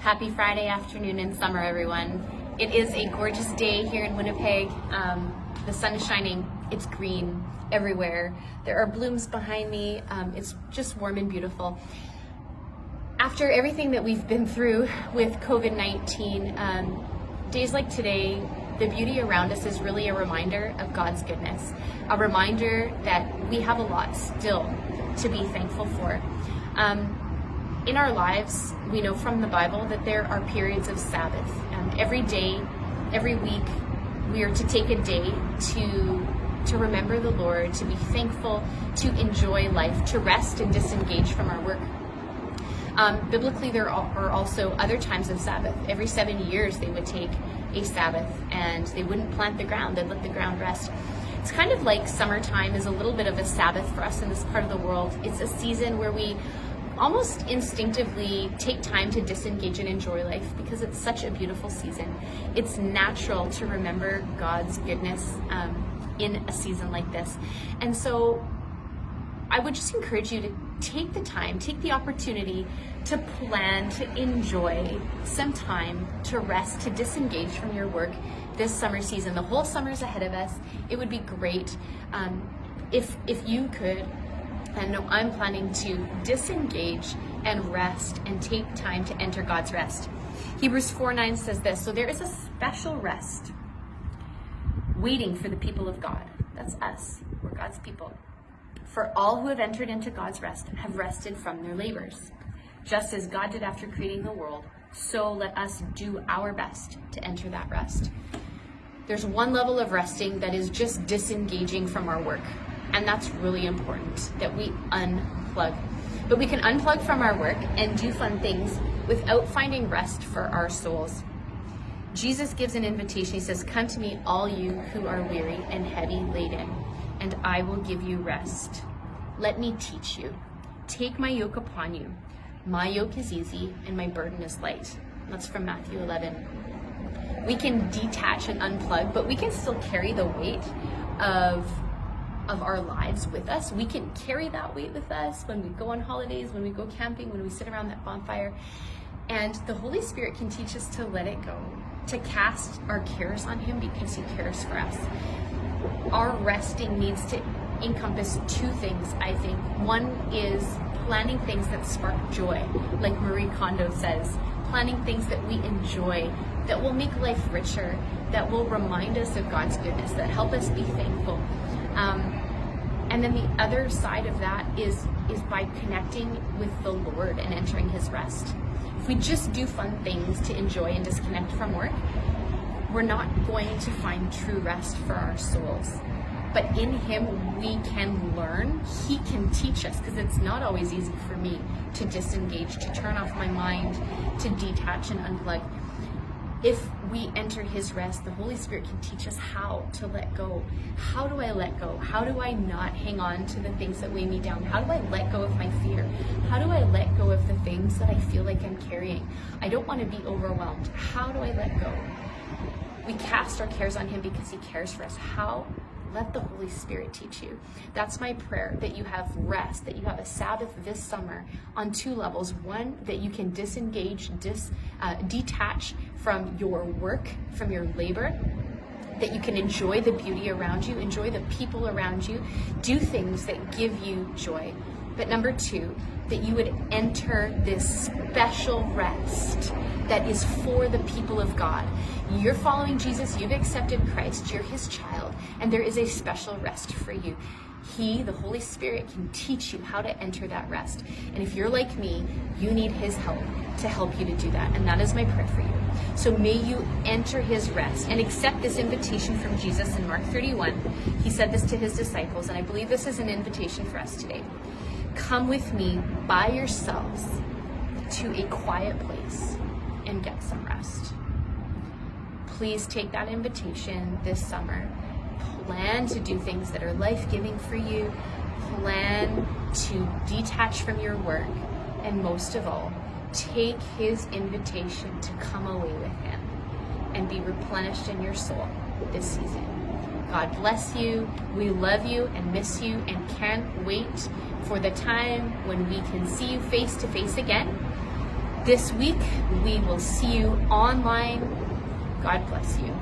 Happy Friday afternoon in summer, everyone. It is a gorgeous day here in Winnipeg. The sun is shining. It's green everywhere. There are blooms behind me. It's just warm and beautiful. After everything that we've been through with COVID-19, days like today, the beauty around us is really a reminder of God's goodness, a reminder that we have a lot still to be thankful for. In our lives, we know from the Bible that there are periods of Sabbath. Every day, every week, we are to take a day to remember the Lord, to be thankful, to enjoy life, to rest and disengage from our work. Biblically, there are also other times of Sabbath. Every 7 years, they would take a Sabbath and they wouldn't plant the ground. They'd let the ground rest. It's kind of like summertime is a little bit of a Sabbath for us in this part of the world. It's a season where we almost instinctively take time to disengage and enjoy life because it's such a beautiful season. It's natural to remember God's goodness in a season like this. And so I would just encourage you to take the time, take the opportunity to plan, to enjoy some time to rest, to disengage from your work this summer season. The whole summer is ahead of us. It would be great if you could. And no, I'm planning to disengage and rest and take time to enter God's rest. Hebrews 4:9 says this, so there is a special rest waiting for the people of God. That's us. We're God's people. For all who have entered into God's rest have rested from their labors. Just as God did after creating the world, so let us do our best to enter that rest. There's one level of resting that is just disengaging from our work. And that's really important, that we unplug. But we can unplug from our work and do fun things without finding rest for our souls. Jesus gives an invitation. He says, come to me, all you who are weary and heavy laden, and I will give you rest. Let me teach you. Take my yoke upon you. My yoke is easy and my burden is light. That's from Matthew 11. We can detach and unplug, but we can still carry the weight of our lives with us. We can carry that weight with us when we go on holidays, when we go camping, when we sit around that bonfire. And the Holy Spirit can teach us to let it go, to cast our cares on Him because He cares for us. Our resting needs to encompass two things, I think. One is planning things that spark joy, like Marie Kondo says, planning things that we enjoy, that will make life richer, that will remind us of God's goodness, that help us be thankful. And then the other side of that is by connecting with the Lord and entering His rest. If we just do fun things to enjoy and disconnect from work, we're not going to find true rest for our souls. But in Him, we can learn. He can teach us, because it's not always easy for me to disengage, to turn off my mind, to detach and unplug. If we enter His rest, the Holy Spirit can teach us how to let go. How do I let go? How do I not hang on to the things that weigh me down? How do I let go of my fear? How do I let go of the things that I feel like I'm carrying? I don't want to be overwhelmed. How do I let go? We cast our cares on Him because He cares for us. How? Let the Holy Spirit teach you. That's my prayer, that you have rest, that you have a Sabbath this summer on two levels. One, that you can disengage, detach from your work, from your labor, that you can enjoy the beauty around you, enjoy the people around you, do things that give you joy. But number two, that you would enter this special rest that is for the people of God. You're following Jesus, you've accepted Christ, you're His child, and there is a special rest for you. He, the Holy Spirit, can teach you how to enter that rest. And if you're like me, you need His help to help you to do that. And that is my prayer for you. So may you enter His rest and accept this invitation from Jesus in Mark 31. He said this to His disciples, and I believe this is an invitation for us today. Come with me by yourselves to a quiet place and get some rest. Please take that invitation this summer. Plan to do things that are life-giving for you. Plan to detach from your work. And most of all, take His invitation to come away with Him and be replenished in your soul this season. God bless you. We love you and miss you and can't wait for the time when we can see you face to face again. this week. We will see you online. God bless you.